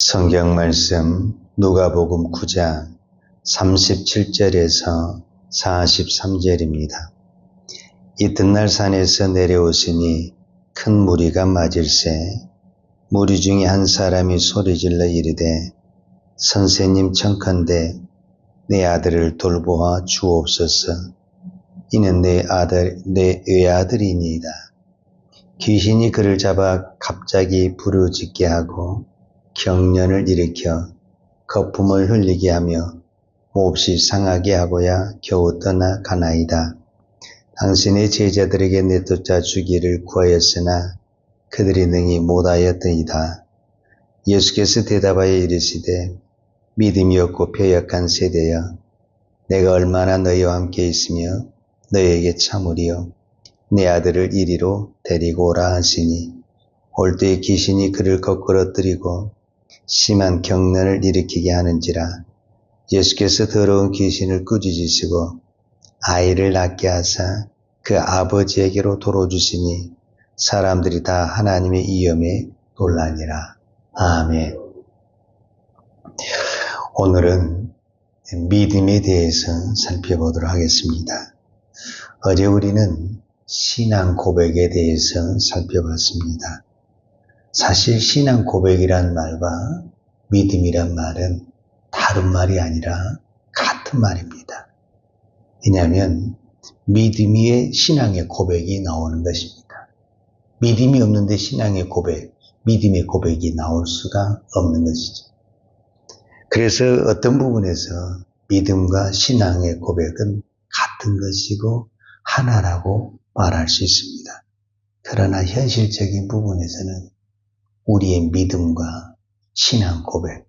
성경 말씀 누가복음 9장 37절에서 43절입니다. 이튿날 산에서 내려오시니 큰 무리가 맞을세 무리 중에 한 사람이 소리질러 이르되 선생님 청컨대 내 아들을 돌보아 주옵소서. 이는 내 외아들이니이다. 귀신이 그를 잡아 갑자기 부르짖게 하고 경련을 일으켜 거품을 흘리게 하며 몹시 상하게 하고야 겨우 떠나가나이다. 당신의 제자들에게 내쫓아 주기를 구하였으나 그들이 능히 못하였더이다. 예수께서 대답하여 이르시되 믿음이 없고 패역한 세대여, 내가 얼마나 너희와 함께 있으며 너희에게 참으리요. 내 아들을 이리로 데리고 오라 하시니 올 때에 귀신이 그를 거꾸러뜨리고 심한 경련을 일으키게 하는지라. 예수께서 더러운 귀신을 꾸짖으시고 아이를 낫게 하사 그 아버지에게로 도로주시니 사람들이 다 하나님의 이엄에 놀라니라. 아멘. 오늘은 믿음에 대해서 살펴보도록 하겠습니다. 어제 우리는 신앙 고백에 대해서 살펴봤습니다. 사실 신앙 고백이란 말과 믿음이란 말은 다른 말이 아니라 같은 말입니다. 왜냐하면 믿음이 신앙의 고백이 나오는 것입니다. 믿음이 없는데 신앙의 고백, 믿음의 고백이 나올 수가 없는 것이죠. 그래서 어떤 부분에서 믿음과 신앙의 고백은 같은 것이고 하나라고 말할 수 있습니다. 그러나 현실적인 부분에서는 우리의 믿음과 신앙 고백,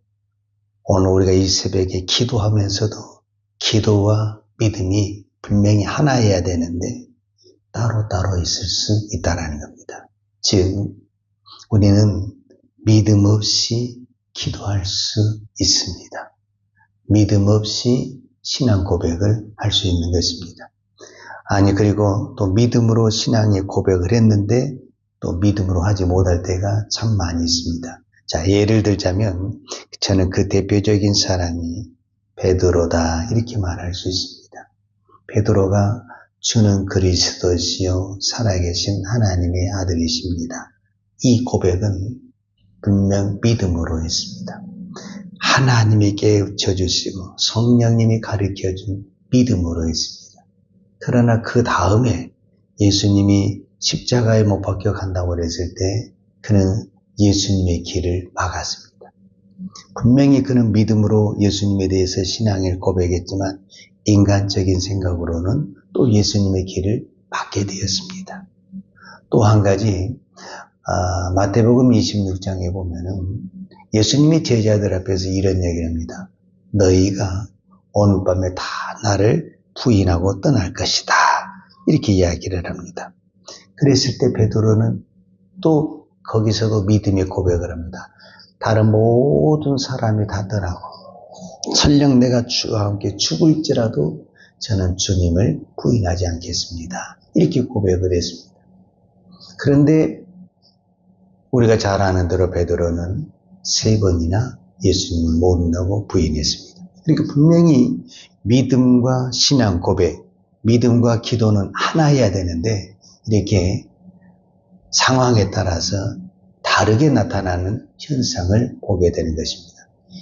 오늘 우리가 이 새벽에 기도하면서도 기도와 믿음이 분명히 하나여야 되는데 따로따로 있을 수 있다는 겁니다. 즉 우리는 믿음 없이 기도할 수 있습니다. 믿음 없이 신앙 고백을 할 수 있는 것입니다. 아니, 그리고 또 믿음으로 신앙의 고백을 했는데 또 믿음으로 하지 못할 때가 참 많이 있습니다. 자, 예를 들자면 저는 그 대표적인 사람이 베드로다 이렇게 말할 수 있습니다. 베드로가 주는 그리스도시요 살아계신 하나님의 아들이십니다. 이 고백은 분명 믿음으로 했습니다. 하나님이 깨우쳐 주시고 성령님이 가르쳐준 믿음으로 했습니다. 그러나 그 다음에 예수님이 십자가에 못 박혀 간다고 그랬을 때 그는 예수님의 길을 막았습니다. 분명히 그는 믿음으로 예수님에 대해서 신앙을 고백했지만 인간적인 생각으로는 또 예수님의 길을 막게 되었습니다. 또 한 가지 마태복음 26장에 보면은 예수님이 제자들 앞에서 이런 얘기를 합니다. 너희가 오늘 밤에 다 나를 부인하고 떠날 것이다. 이렇게 이야기를 합니다. 그랬을 때 베드로는 또 거기서도 믿음의 고백을 합니다. 다른 모든 사람이 다 떠나고 설령 내가 주와 함께 죽을지라도 저는 주님을 부인하지 않겠습니다. 이렇게 고백을 했습니다. 그런데 우리가 잘 아는 대로 베드로는 3번이나 예수님을 모른다고 부인했습니다. 그러니까 분명히 믿음과 신앙 고백, 믿음과 기도는 하나여야 되는데 이렇게 상황에 따라서 다르게 나타나는 현상을 보게 되는 것입니다.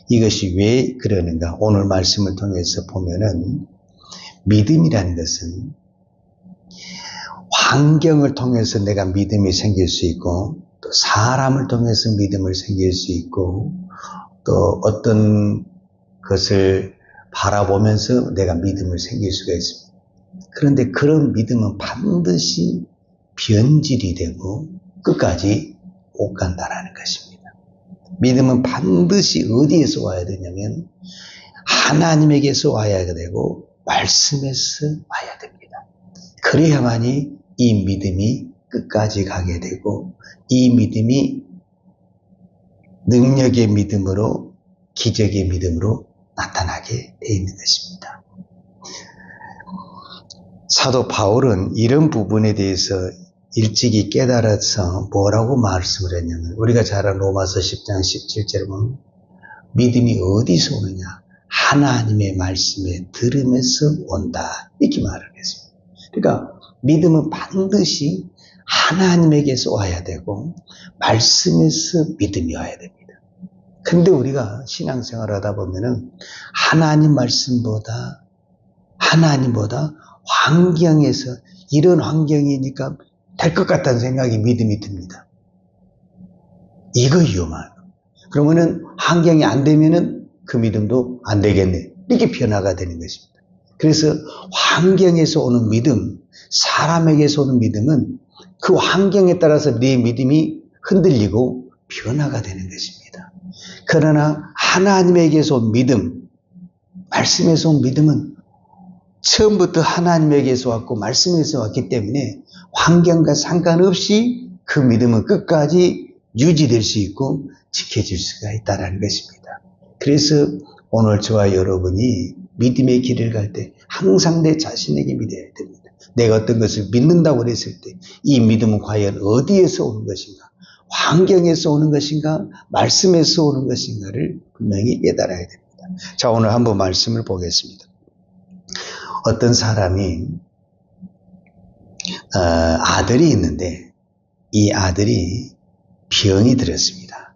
이것이 왜 그러는가? 오늘 말씀을 통해서 보면은 믿음이라는 것은 환경을 통해서 내가 믿음이 생길 수 있고 또 사람을 통해서 믿음을 생길 수 있고 또 어떤 것을 바라보면서 내가 믿음을 생길 수가 있습니다. 그런데 그런 믿음은 반드시 변질이 되고 끝까지 못 간다라는 것입니다. 믿음은 반드시 어디에서 와야 되냐면 하나님에게서 와야 되고 말씀에서 와야 됩니다. 그래야만이 이 믿음이 끝까지 가게 되고 이 믿음이 능력의 믿음으로 기적의 믿음으로 나타나게 되어 있는 것입니다. 사도 바울은 이런 부분에 대해서 일찍이 깨달아서 뭐라고 말씀을 했냐면 우리가 잘 아는 로마서 10장 17절에 보면 믿음이 어디서 오느냐? 하나님의 말씀에 들으면서 온다. 이렇게 말을 했습니다. 그러니까 믿음은 반드시 하나님에게서 와야 되고 말씀에서 믿음이 와야 됩니다. 근데 우리가 신앙생활 하다 보면은 하나님보다 환경에서 이런 환경이니까 될 것 같다는 생각이 믿음이 듭니다. 이거 위험한. 그러면은 환경이 안 되면은 그 믿음도 안 되겠네. 이렇게 변화가 되는 것입니다. 그래서 환경에서 오는 믿음, 사람에게서 오는 믿음은 그 환경에 따라서 내 믿음이 흔들리고 변화가 되는 것입니다. 그러나 하나님에게서 온 믿음, 말씀에서 온 믿음은 처음부터 하나님에게서 왔고 말씀에서 왔기 때문에 환경과 상관없이 그 믿음은 끝까지 유지될 수 있고 지켜질 수가 있다는 것입니다. 그래서 오늘 저와 여러분이 믿음의 길을 갈 때 항상 내 자신에게 믿어야 됩니다. 내가 어떤 것을 믿는다고 그랬을 때 이 믿음은 과연 어디에서 오는 것인가? 환경에서 오는 것인가? 말씀에서 오는 것인가를 분명히 깨달아야 됩니다. 자, 오늘 한번 말씀을 보겠습니다. 어떤 사람이 아들이 있는데 이 아들이 병이 들었습니다.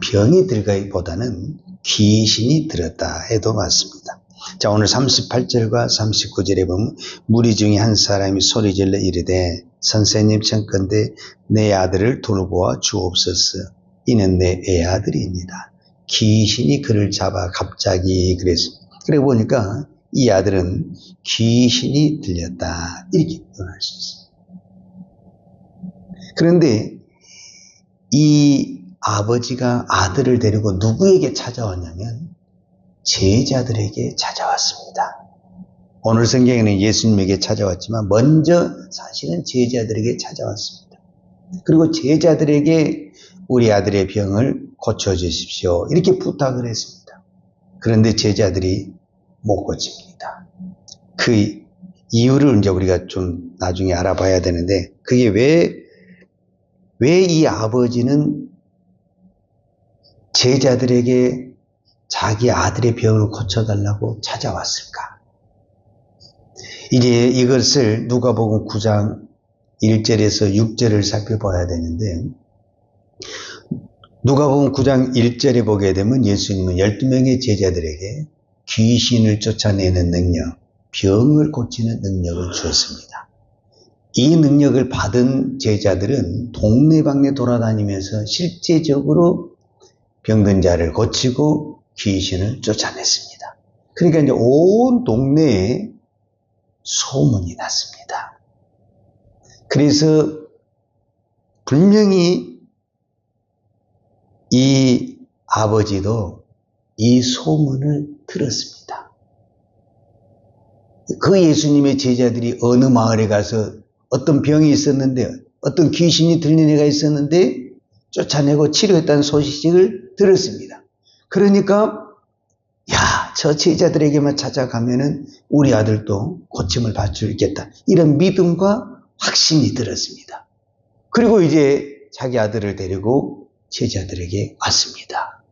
병이 들기보다는 귀신이 들었다 해도 맞습니다. 자, 오늘 38절과 39절에 보면 무리 중에 한 사람이 소리질러 이르되 선생님 청컨대 내 아들을 돌보아 주옵소서. 이는 내 애아들입니다. 귀신이 그를 잡아 갑자기 그랬습니다. 그래 보니까 이 아들은 귀신이 들렸다 이렇게 표현할 수 있습니다. 그런데 이 아버지가 아들을 데리고 누구에게 찾아왔냐면 제자들에게 찾아왔습니다. 오늘 성경에는 예수님에게 찾아왔지만 먼저 사실은 제자들에게 찾아왔습니다. 그리고 제자들에게 우리 아들의 병을 고쳐주십시오 이렇게 부탁을 했습니다. 그런데 제자들이 못 고칩니다. 그 이유를 이제 우리가 좀 나중에 알아봐야 되는데 그게 왜 이 아버지는 제자들에게 자기 아들의 병을 고쳐달라고 찾아왔을까? 이제 이것을 누가복음 9장 1절에서 6절을 살펴봐야 되는데 누가복음 9장 1절에 보게 되면 예수님은 12명의 제자들에게 귀신을 쫓아내는 능력, 병을 고치는 능력을 주었습니다. 이 능력을 받은 제자들은 동네방네 돌아다니면서 실제적으로 병든 자를 고치고 귀신을 쫓아냈습니다. 그러니까 이제 온 동네에 소문이 났습니다. 그래서 분명히 이 아버지도 이 소문을 들었습니다. 그 예수님의 제자들이 어느 마을에 가서 어떤 병이 있었는데 어떤 귀신이 들린 애가 있었는데 쫓아내고 치료했다는 소식을 들었습니다. 그러니까 저 제자들에게만 찾아가면은 우리 아들도 고침을 받을 수 있겠다. 이런 믿음과 확신이 들었습니다. 그리고 이제 자기 아들을 데리고 제자들에게 왔습니다.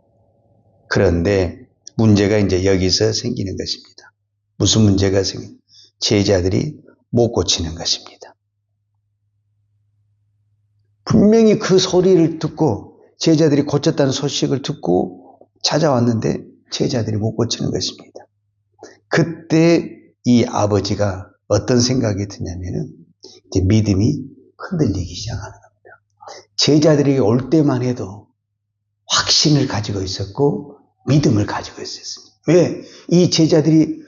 그런데 문제가 이제 여기서 생기는 것입니다. 무슨 문제가 생깁니까? 제자들이 못 고치는 것입니다. 분명히 그 소리를 듣고 제자들이 고쳤다는 소식을 듣고 찾아왔는데 제자들이 못 고치는 것입니다. 그때 이 아버지가 어떤 생각이 드냐면은 이제 믿음이 흔들리기 시작하는 겁니다. 제자들에게 올 때만 해도 확신을 가지고 있었고 믿음을 가지고 있었습니다. 왜? 이 제자들이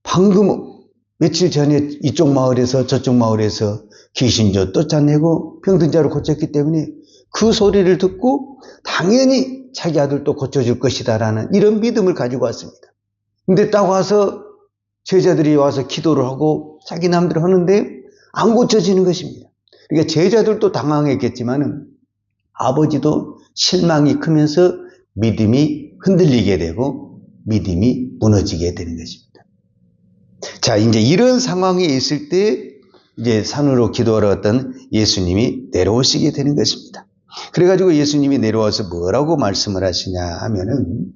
방금 며칠 전에 이쪽 마을에서 저쪽 마을에서 귀신 쫓아내고 병든 자를 고쳤기 때문에 그 소리를 듣고 당연히 자기 아들도 고쳐줄 것이다라는 이런 믿음을 가지고 왔습니다. 근데 딱 와서 제자들이 와서 기도를 하고 자기 남대로 하는데 안 고쳐지는 것입니다. 그러니까 제자들도 당황했겠지만은 아버지도 실망이 크면서 믿음이 흔들리게 되고 믿음이 무너지게 되는 것입니다. 자, 이제 이런 상황에 있을 때 이제 산으로 기도하러 왔던 예수님이 내려오시게 되는 것입니다. 그래가지고 예수님이 내려와서 뭐라고 말씀을 하시냐 하면은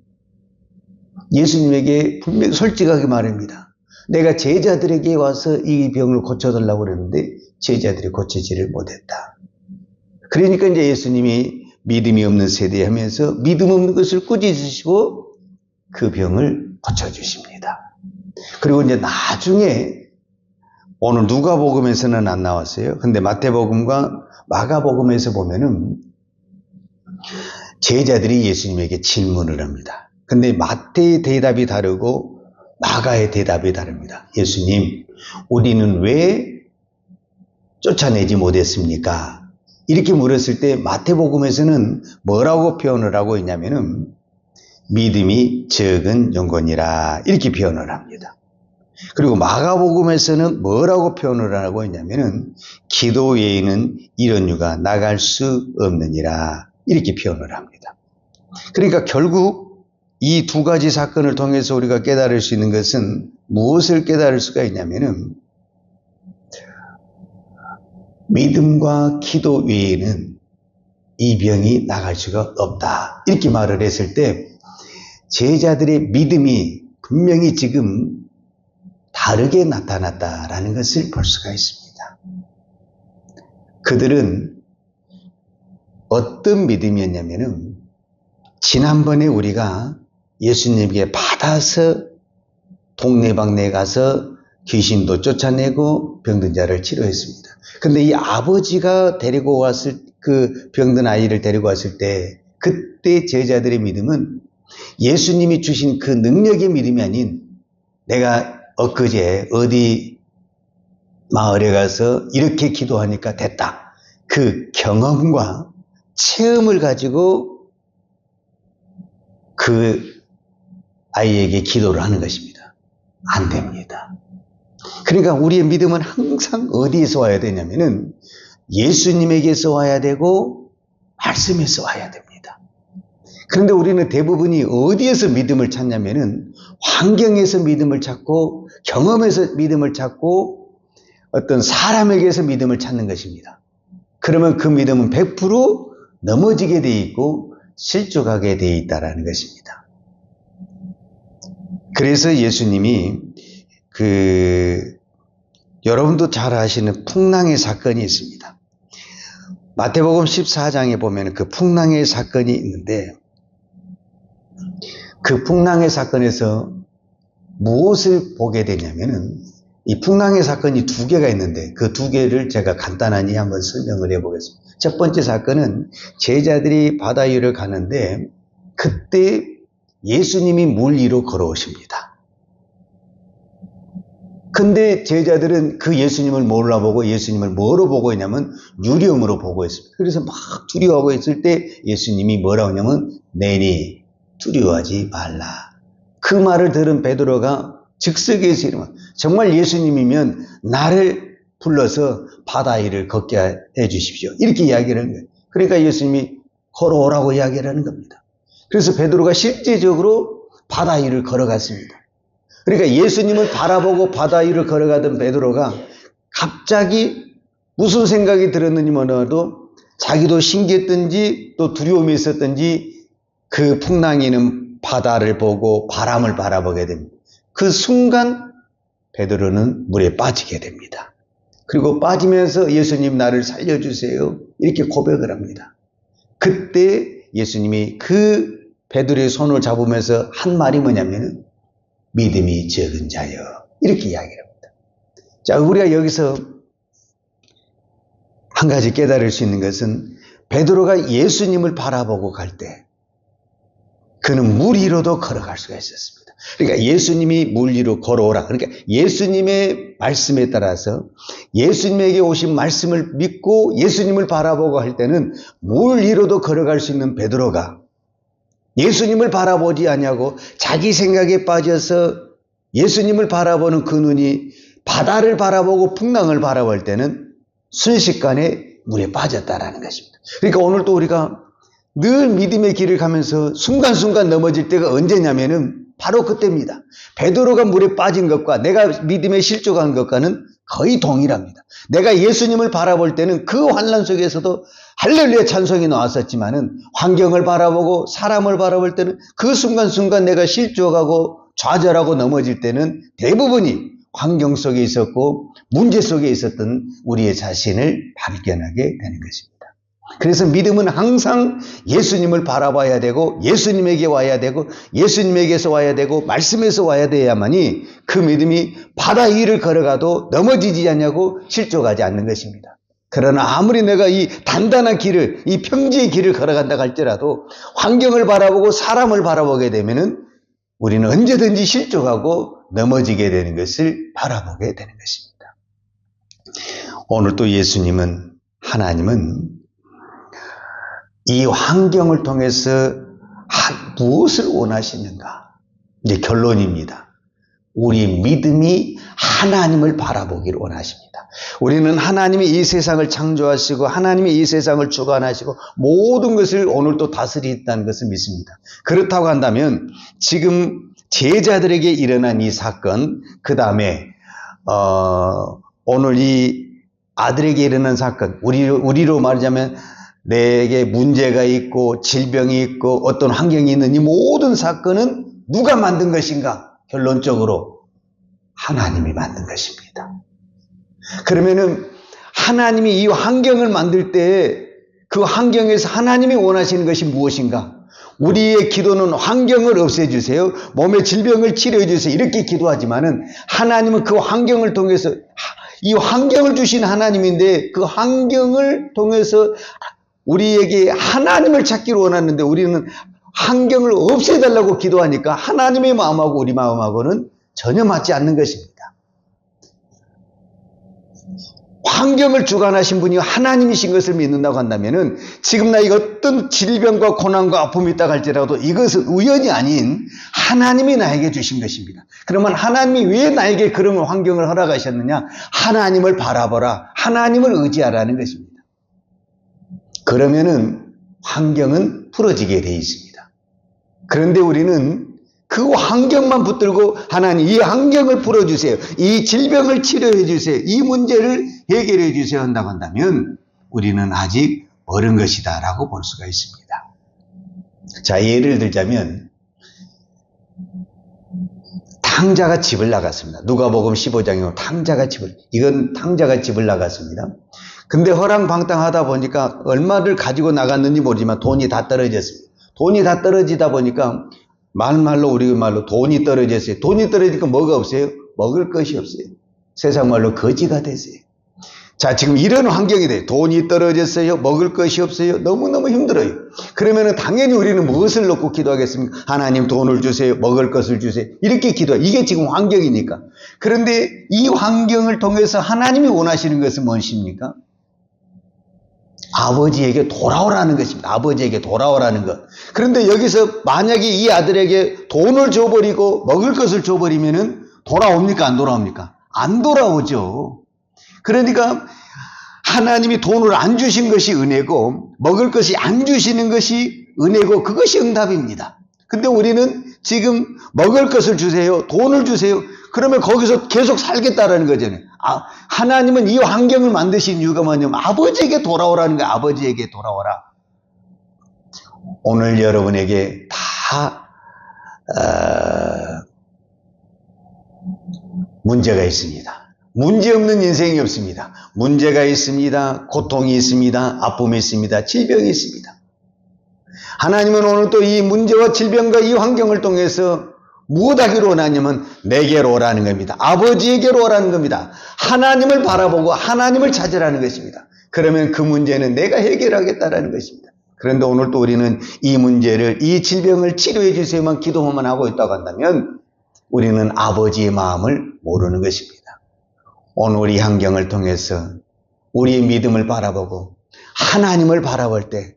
예수님에게 분명히 솔직하게 말합니다. 내가 제자들에게 와서 이 병을 고쳐달라고 그랬는데 제자들이 고치지를 못했다. 그러니까 이제 예수님이 믿음이 없는 세대에 하면서 믿음 없는 것을 꾸짖으시고 그 병을 고쳐주십니다. 그리고 이제 나중에 오늘 누가복음에서는 안 나왔어요. 근데 마태복음과 마가복음에서 보면은 제자들이 예수님에게 질문을 합니다. 근데 마태의 대답이 다르고 마가의 대답이 다릅니다. 예수님, 우리는 왜 쫓아내지 못했습니까? 이렇게 물었을 때 마태복음에서는 뭐라고 표현을 하고 있냐면은 믿음이 적은 영혼이라 이렇게 표현을 합니다. 그리고 마가복음에서는 뭐라고 표현을 하고 있냐면은 기도 외에는 이런 유가 나갈 수 없느니라 이렇게 표현을 합니다. 그러니까 결국 이 두 가지 사건을 통해서 우리가 깨달을 수 있는 것은 무엇을 깨달을 수가 있냐면은 믿음과 기도 외에는 이 병이 나갈 수가 없다 이렇게 말을 했을 때 제자들의 믿음이 분명히 지금 다르게 나타났다라는 것을 볼 수가 있습니다. 그들은 어떤 믿음이었냐면은 지난번에 우리가 예수님에게 받아서 동네방네 가서 귀신도 쫓아내고 병든 자를 치료했습니다. 근데 이 아버지가 데리고 왔을 그 병든 아이를 데리고 왔을 때 그때 제자들의 믿음은 예수님이 주신 그 능력의 믿음이 아닌 내가 엊그제 어디 마을에 가서 이렇게 기도하니까 됐다. 그 경험과 체험을 가지고 그 아이에게 기도를 하는 것입니다. 안 됩니다. 그러니까 우리의 믿음은 항상 어디에서 와야 되냐면은 예수님에게서 와야 되고 말씀에서 와야 됩니다. 그런데 우리는 대부분이 어디에서 믿음을 찾냐면은 환경에서 믿음을 찾고 경험에서 믿음을 찾고 어떤 사람에게서 믿음을 찾는 것입니다. 그러면 그 믿음은 100% 넘어지게 돼 있고 실족하게 돼 있다라는 것입니다. 그래서 예수님이 여러분도 잘 아시는 풍랑의 사건이 있습니다. 마태복음 14장에 보면 그 풍랑의 사건이 있는데 그 풍랑의 사건에서 무엇을 보게 되냐면은 이 풍랑의 사건이 두 개가 있는데 그 두 개를 제가 간단하게 한번 설명을 해보겠습니다. 첫 번째 사건은 제자들이 바다 위를 가는데 그때 예수님이 물 위로 걸어오십니다. 근데 제자들은 그 예수님을 몰라보고 예수님을 뭐로 보고 있냐면 유령으로 보고 있습니다. 그래서 막 두려워하고 있을 때 예수님이 뭐라고 하냐면 내니 두려워하지 말라. 그 말을 들은 베드로가 즉석에서 이러면 정말 예수님이면 나를 불러서 바다 위를 걷게 해 주십시오. 이렇게 이야기를 하는 거예요. 그러니까 예수님이 걸어오라고 이야기를 하는 겁니다. 그래서 베드로가 실제적으로 바다 위를 걸어갔습니다. 그러니까 예수님을 바라보고 바다 위를 걸어가던 베드로가 갑자기 무슨 생각이 들었는지 몰라도 자기도 신기했든지 또 두려움이 있었든지 그 풍랑이는 바다를 보고 바람을 바라보게 됩니다. 그 순간 베드로는 물에 빠지게 됩니다. 그리고 빠지면서 예수님 나를 살려주세요. 이렇게 고백을 합니다. 그때 예수님이 그 베드로의 손을 잡으면서 한 말이 뭐냐면 믿음이 적은 자여 이렇게 이야기를 합니다. 자, 우리가 여기서 한 가지 깨달을 수 있는 것은 베드로가 예수님을 바라보고 갈 때 그는 물 위로도 걸어갈 수가 있었습니다. 그러니까 예수님이 물 위로 걸어오라. 그러니까 예수님의 말씀에 따라서 예수님에게 오신 말씀을 믿고 예수님을 바라보고 할 때는 물 위로도 걸어갈 수 있는 베드로가 예수님을 바라보지 않냐고 자기 생각에 빠져서 예수님을 바라보는 그 눈이 바다를 바라보고 풍랑을 바라볼 때는 순식간에 물에 빠졌다라는 것입니다. 그러니까 오늘 또 우리가 늘 믿음의 길을 가면서 순간순간 넘어질 때가 언제냐면은 바로 그때입니다. 베드로가 물에 빠진 것과 내가 믿음에 실족한 것과는 거의 동일합니다. 내가 예수님을 바라볼 때는 그 환난 속에서도 할렐루야 찬송이 나왔었지만은 환경을 바라보고 사람을 바라볼 때는 그 순간순간 내가 실족하고 좌절하고 넘어질 때는 대부분이 환경 속에 있었고 문제 속에 있었던 우리의 자신을 발견하게 되는 것입니다. 그래서 믿음은 항상 예수님을 바라봐야 되고 예수님에게 와야 되고 예수님에게서 와야 되고 말씀에서 와야 돼야만이 그 믿음이 바다 위를 걸어가도 넘어지지 않냐고 실족하지 않는 것입니다. 그러나 아무리 내가 이 단단한 길을, 이 평지의 길을 걸어간다 할지라도 환경을 바라보고 사람을 바라보게 되면은 우리는 언제든지 실족하고 넘어지게 되는 것을 바라보게 되는 것입니다. 오늘 또 예수님은, 하나님은 이 환경을 통해서 무엇을 원하시는가? 이제 결론입니다. 우리 믿음이 하나님을 바라보기를 원하십니다. 우리는 하나님이 이 세상을 창조하시고 하나님이 이 세상을 주관하시고 모든 것을 오늘 또 다스리겠다는 것을 믿습니다. 그렇다고 한다면 지금 제자들에게 일어난 이 사건, 그 다음에 오늘 이 아들에게 일어난 사건, 우리로 말하자면 내게 문제가 있고 질병이 있고 어떤 환경이 있는 이 모든 사건은 누가 만든 것인가? 결론적으로 하나님이 만든 것입니다. 그러면은 하나님이 이 환경을 만들 때 그 환경에서 하나님이 원하시는 것이 무엇인가? 우리의 기도는 환경을 없애주세요. 몸의 질병을 치료해주세요. 이렇게 기도하지만은 하나님은 그 환경을 통해서 이 환경을 주신 하나님인데 그 환경을 통해서 우리에게 하나님을 찾기를 원하는데 우리는 환경을 없애달라고 기도하니까 하나님의 마음하고 우리 마음하고는 전혀 맞지 않는 것입니다. 환경을 주관하신 분이 하나님이신 것을 믿는다고 한다면은 지금 나에게 어떤 질병과 고난과 아픔이 있다 할지라도 이것은 우연이 아닌 하나님이 나에게 주신 것입니다. 그러면 하나님이 왜 나에게 그런 환경을 허락하셨느냐? 하나님을 바라보라. 하나님을 의지하라는 것입니다. 그러면은 환경은 풀어지게 되어 있습니다. 그런데 우리는 그 환경만 붙들고 하나님 이 환경을 풀어주세요. 이 질병을 치료해 주세요. 이 문제를 해결해 주세요 한다고 한다면 우리는 아직 멀은 것이다 라고 볼 수가 있습니다. 자, 예를 들자면 탕자가 집을 나갔습니다. 누가복음 15장에 탕자가 집을 나갔습니다. 근데 허랑방탕하다 보니까 얼마를 가지고 나갔는지 모르지만 돈이 다 떨어졌습니다. 돈이 다 떨어지다 보니까 말로 우리 말로 돈이 떨어졌어요. 돈이 떨어지니까 뭐가 없어요? 먹을 것이 없어요. 세상 말로 거지가 됐어요. 자, 지금 이런 환경이 돼요. 돈이 떨어졌어요. 먹을 것이 없어요. 너무너무 힘들어요. 그러면은 당연히 우리는 무엇을 놓고 기도하겠습니까? 하나님 돈을 주세요. 먹을 것을 주세요. 이렇게 기도해요. 이게 지금 환경이니까. 그런데 이 환경을 통해서 하나님이 원하시는 것은 무엇입니까? 아버지에게 돌아오라는 것입니다. 아버지에게 돌아오라는 것. 그런데 여기서 만약에 이 아들에게 돈을 줘버리고 먹을 것을 줘버리면은 돌아옵니까? 안 돌아옵니까? 안 돌아오죠. 그러니까 하나님이 돈을 안 주신 것이 은혜고 먹을 것이 안 주시는 것이 은혜고 그것이 응답입니다. 근데 우리는 지금 먹을 것을 주세요. 돈을 주세요. 그러면 거기서 계속 살겠다라는 거잖아요. 하나님은 이 환경을 만드신 이유가 뭐냐면 아버지에게 돌아오라는 거예요. 아버지에게 돌아오라. 오늘 여러분에게 다 문제가 있습니다. 문제 없는 인생이 없습니다. 문제가 있습니다. 고통이 있습니다. 아픔이 있습니다. 질병이 있습니다. 하나님은 오늘 또 이 문제와 질병과 이 환경을 통해서 무엇하기로 원하냐면 내게로 오라는 겁니다. 아버지에게로 오라는 겁니다. 하나님을 바라보고 하나님을 찾으라는 것입니다. 그러면 그 문제는 내가 해결하겠다라는 것입니다. 그런데 오늘 또 우리는 이 문제를, 이 질병을 치료해 주세요만 기도만 하고 있다고 한다면 우리는 아버지의 마음을 모르는 것입니다. 오늘 우리 환경을 통해서 우리의 믿음을 바라보고 하나님을 바라볼 때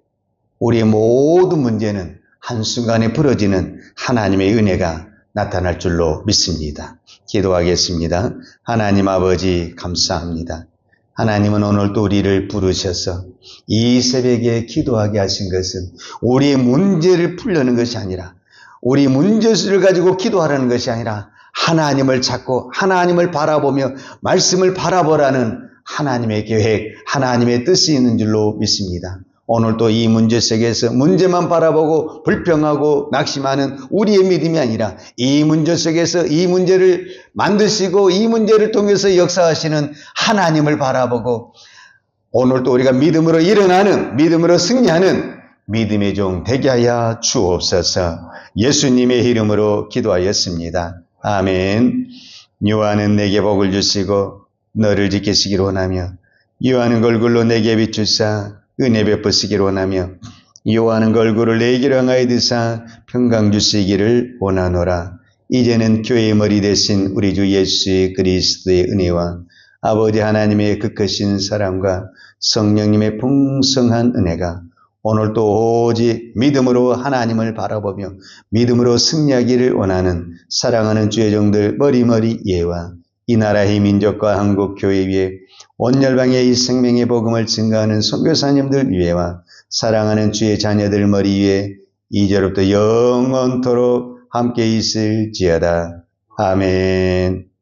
우리의 모든 문제는 한순간에 풀어지는 하나님의 은혜가 나타날 줄로 믿습니다. 기도하겠습니다. 하나님 아버지 감사합니다. 하나님은 오늘도 우리를 부르셔서 이 새벽에 기도하게 하신 것은 우리의 문제를 풀려는 것이 아니라 우리 문제를 가지고 기도하라는 것이 아니라 하나님을 찾고 하나님을 바라보며 말씀을 바라보라는 하나님의 계획, 하나님의 뜻이 있는 줄로 믿습니다. 오늘도 이 문제 속에서 문제만 바라보고 불평하고 낙심하는 우리의 믿음이 아니라 이 문제 속에서 이 문제를 만드시고 이 문제를 통해서 역사하시는 하나님을 바라보고 오늘도 우리가 믿음으로 일어나는, 믿음으로 승리하는 믿음의 종 되게 하여 주옵소서. 예수님의 이름으로 기도하였습니다. 아멘. 여호와는 내게 복을 주시고 너를 지키시기를 원하며 여호와는 얼굴로 내게 비추사 은혜 베푸시기를 원하며 여호와는 얼굴을 내게로 향하여 드사 평강 주시기를 원하노라. 이제는 교회의 머리 대신 우리 주 예수 그리스도의 은혜와 아버지 하나님의 그 크신 사랑과 성령님의 풍성한 은혜가 오늘도 오직 믿음으로 하나님을 바라보며 믿음으로 승리하기를 원하는 사랑하는 주의 종들 머리머리 예와 이 나라의 민족과 한국교회 위에 온 열방의 이 생명의 복음을 증거하는 선교사님들 위에와 사랑하는 주의 자녀들 머리 위에 이제로부터 영원토록 함께 있을지어다. 아멘.